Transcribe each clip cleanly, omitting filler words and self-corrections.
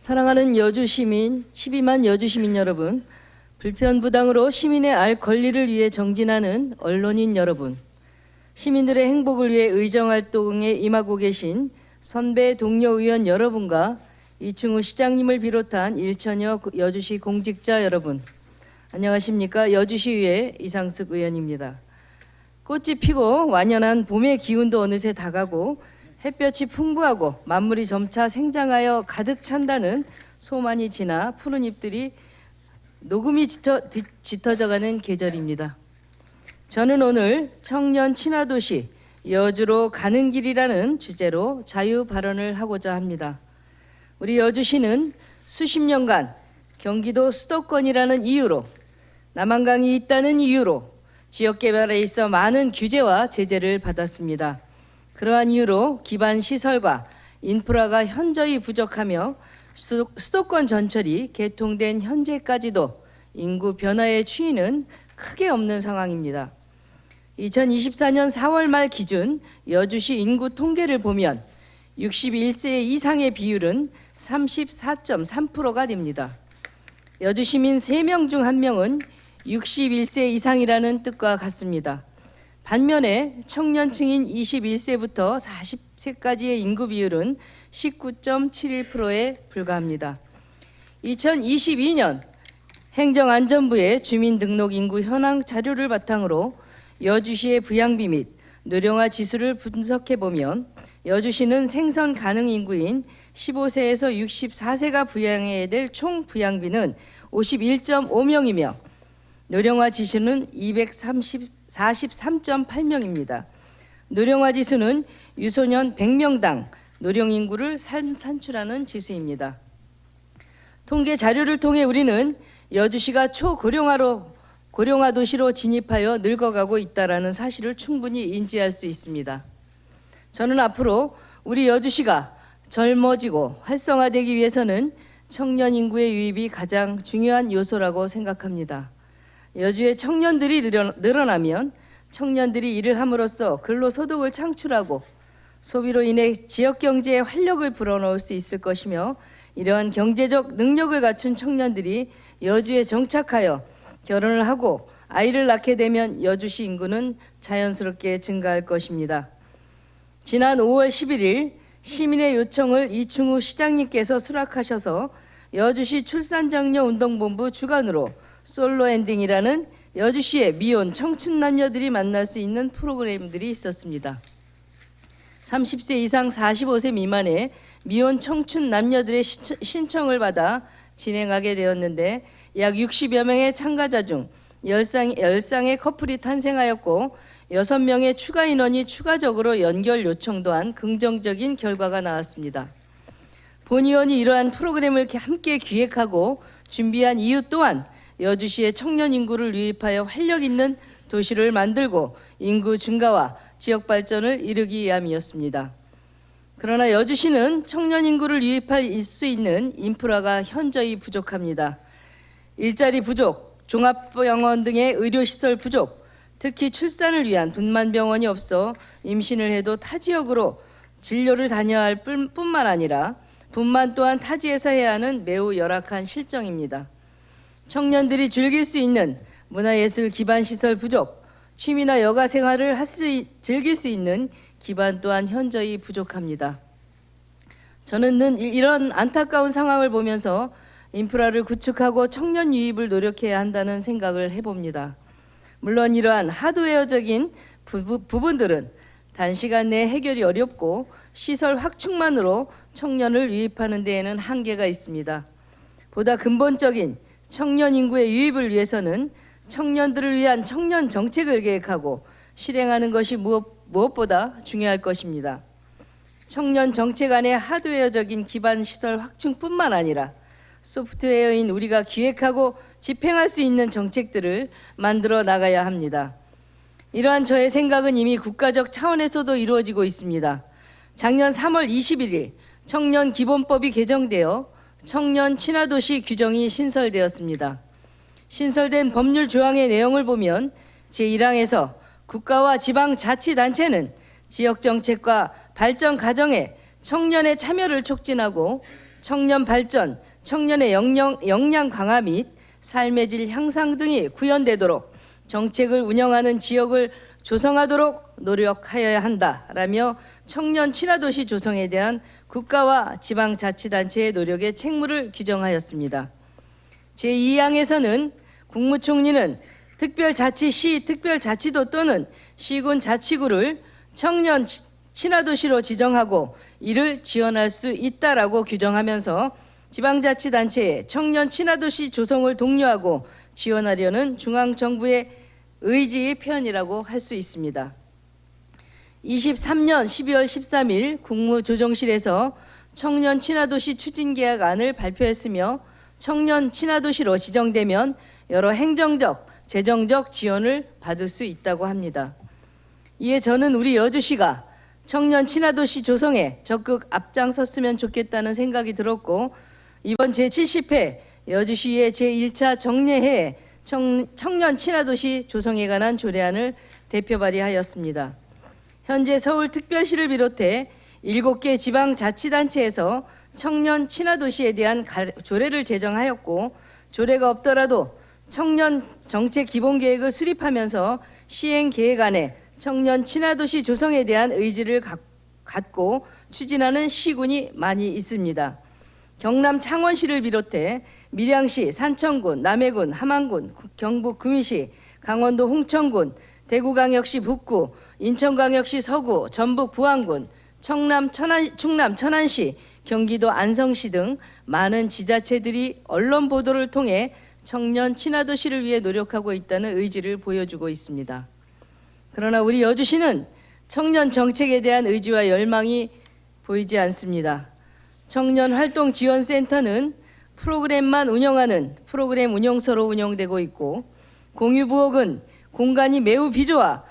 사랑하는 여주 시민, 12만 여주 시민 여러분, 불편부당으로 시민의 알 권리를 위해 정진하는 언론인 여러분, 시민들의 행복을 위해 의정활동에 임하고 계신 선배 동료 의원 여러분과 이충우 시장님을 비롯한 일천여 여주시 공직자 여러분, 안녕하십니까? 여주시의회 이상숙 의원입니다. 꽃이 피고 완연한 봄의 기운도 어느새 다가고 햇볕이 풍부하고 만물이 점차 생장하여 가득 찬다는 소만이 지나 푸른 잎들이 녹음이 짙어져가는 계절입니다. 저는 오늘 청년 친화도시 여주로 가는 길이라는 주제로 자유 발언을 하고자 합니다. 우리 여주시는 수십 년간 경기도 수도권이라는 이유로, 남한강이 있다는 이유로 지역 개발에 있어 많은 규제와 제재를 받았습니다. 그러한 이유로 기반 시설과 인프라가 현저히 부족하며 수도권 전철이 개통된 현재까지도 인구 변화의 추이는 크게 없는 상황입니다. 2024년 4월 말 기준 여주시 인구 통계를 보면 61세 이상의 비율은 34.3%가 됩니다. 여주 시민 3명 중 1명은 61세 이상이라는 뜻과 같습니다. 반면에 청년층인 21세부터 40세까지의 인구 비율은 19.71%에 불과합니다. 2022년 행정안전부의 주민등록인구 현황 자료를 바탕으로 여주시의 부양비 및 노령화 지수를 분석해보면 여주시는 생선 가능 인구인 15세에서 64세가 부양해야 될 총 부양비는 51.5명이며 노령화 지수는 243.8명입니다. 노령화 지수는 유소년 100명당 노령 인구를 산출하는 지수입니다. 통계 자료를 통해 우리는 여주시가 고령화 도시로 진입하여 늙어가고 있다는 사실을 충분히 인지할 수 있습니다. 저는 앞으로 우리 여주시가 젊어지고 활성화되기 위해서는 청년 인구의 유입이 가장 중요한 요소라고 생각합니다. 여주의 청년들이 늘어나면 청년들이 일을 함으로써 근로소득을 창출하고 소비로 인해 지역 경제에 활력을 불어넣을 수 있을 것이며, 이러한 경제적 능력을 갖춘 청년들이 여주에 정착하여 결혼을 하고 아이를 낳게 되면 여주시 인구는 자연스럽게 증가할 것입니다. 지난 5월 11일 시민의 요청을 이충우 시장님께서 수락하셔서 여주시 출산장려운동본부 주관으로 솔로 엔딩이라는 여주시의 미혼 청춘 남녀들이 만날 수 있는 프로그램들이 있었습니다. 30세 이상 45세 미만의 미혼 청춘 남녀들의 신청을 받아 진행하게 되었는데 약 60여 명의 참가자 중 10쌍의 커플이 탄생하였고 6명의 추가 인원이 추가적으로 연결 요청도 한 긍정적인 결과가 나왔습니다. 본 의원이 이러한 프로그램을 함께 기획하고 준비한 이유 또한 여주시의 청년 인구를 유입하여 활력 있는 도시를 만들고 인구 증가와 지역 발전을 이루기 위함이었습니다. 그러나 여주시는 청년 인구를 유입할 수 있는 인프라가 현저히 부족합니다. 일자리 부족, 종합병원 등의 의료시설 부족, 특히 출산을 위한 분만병원이 없어 임신을 해도 타 지역으로 진료를 다녀야 할 뿐만 아니라 분만 또한 타지에서 해야 하는 매우 열악한 실정입니다. 청년들이 즐길 수 있는 문화예술 기반 시설 부족, 취미나 여가 생활을 즐길 수 있는 기반 또한 현저히 부족합니다. 저는 이런 안타까운 상황을 보면서 인프라를 구축하고 청년 유입을 노력해야 한다는 생각을 해봅니다. 물론 이러한 하드웨어적인 부분들은 단시간 내에 해결이 어렵고 시설 확충만으로 청년을 유입하는 데에는 한계가 있습니다. 보다 근본적인 청년 인구의 유입을 위해서는 청년들을 위한 청년 정책을 계획하고 실행하는 것이 무엇보다 중요할 것입니다. 청년 정책 안에 하드웨어적인 기반 시설 확충뿐만 아니라 소프트웨어인 우리가 기획하고 집행할 수 있는 정책들을 만들어 나가야 합니다. 이러한 저의 생각은 이미 국가적 차원에서도 이루어지고 있습니다. 작년 3월 21일 청년 기본법이 개정되어 청년 친화도시 규정이 신설되었습니다. 신설된 법률 조항의 내용을 보면 제1항에서 국가와 지방자치단체는 지역정책과 발전 과정에 청년의 참여를 촉진하고 청년 발전, 청년의 역량 강화 및 삶의 질 향상 등이 구현되도록 정책을 운영하는 지역을 조성하도록 노력하여야 한다라며 청년 친화도시 조성에 대한 국가와 지방자치단체의 노력의 책무를 규정하였습니다. 제2항에서는 국무총리는 특별자치시, 특별자치도 또는 시군 자치구를 청년 친화도시로 지정하고 이를 지원할 수 있다라고 규정하면서 지방자치단체의 청년 친화도시 조성을 독려하고 지원하려는 중앙정부의 의지의 표현이라고 할 수 있습니다. 23년 12월 13일 국무조정실에서 청년 친화도시 추진계획안을 발표했으며 청년 친화도시로 지정되면 여러 행정적, 재정적 지원을 받을 수 있다고 합니다. 이에 저는 우리 여주시가 청년 친화도시 조성에 적극 앞장섰으면 좋겠다는 생각이 들었고 이번 제70회 여주시의 제1차 정례회에 청년 친화도시 조성에 관한 조례안을 대표 발의하였습니다. 현재 서울특별시를 비롯해 7개 지방자치단체에서 청년 친화도시에 대한 조례를 제정하였고 조례가 없더라도 청년 정책 기본계획을 수립하면서 시행계획안에 청년 친화도시 조성에 대한 의지를 갖고 추진하는 시군이 많이 있습니다. 경남 창원시를 비롯해 밀양시, 산청군, 남해군, 함안군, 경북 구미시, 강원도 홍천군, 대구광역시 북구, 인천광역시 서구, 전북 부안군, 충남 천안시, 경기도 안성시 등 많은 지자체들이 언론 보도를 통해 청년 친화도시를 위해 노력하고 있다는 의지를 보여주고 있습니다. 그러나 우리 여주시는 청년 정책에 대한 의지와 열망이 보이지 않습니다. 청년활동지원센터는 프로그램만 운영하는 프로그램 운영소로 운영되고 있고 공유부엌은 공간이 매우 비좁아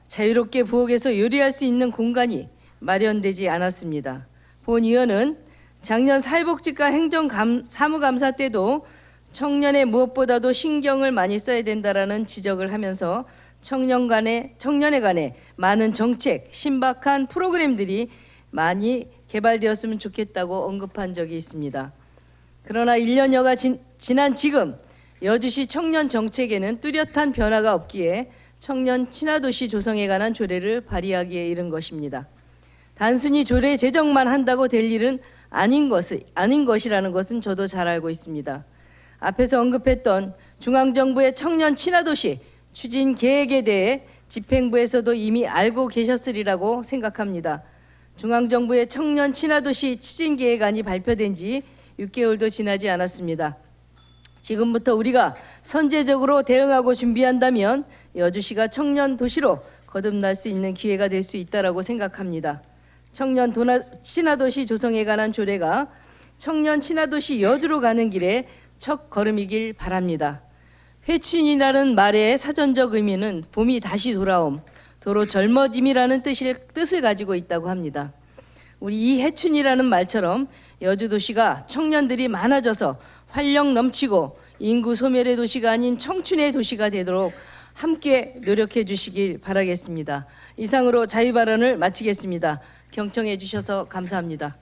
자유롭게 부엌에서 요리할 수 있는 공간이 마련되지 않았습니다. 본 의원은 작년 사회복지과 행정사무감사 때도 청년의 무엇보다도 신경을 많이 써야 된다라는 지적을 하면서 청년에 관해 많은 정책, 신박한 프로그램들이 많이 개발되었으면 좋겠다고 언급한 적이 있습니다. 그러나 1년여가 지난 지금 여주시 청년 정책에는 뚜렷한 변화가 없기에 청년 친화도시 조성에 관한 조례를 발의하기에 이른 것입니다. 단순히 조례 제정만 한다고 될 일은 아닌 것이라는 것은 저도 잘 알고 있습니다. 앞에서 언급했던 중앙정부의 청년 친화도시 추진 계획에 대해 집행부에서도 이미 알고 계셨으리라고 생각합니다. 중앙정부의 청년 친화도시 추진계획안이 발표된 지 6개월도 지나지 않았습니다. 지금부터 우리가 선제적으로 대응하고 준비한다면 여주시가 청년 도시로 거듭날 수 있는 기회가 될 수 있다고 생각합니다. 청년 친화도시 조성에 관한 조례가 청년 친화도시 여주로 가는 길에 첫 걸음이길 바랍니다. 회춘이라는 말의 사전적 의미는 봄이 다시 돌아옴, 도로 젊어짐이라는 뜻을 가지고 있다고 합니다. 우리 이 해춘이라는 말처럼 여주도시가 청년들이 많아져서 활력 넘치고 인구 소멸의 도시가 아닌 청춘의 도시가 되도록 함께 노력해 주시길 바라겠습니다. 이상으로 자유발언을 마치겠습니다. 경청해 주셔서 감사합니다.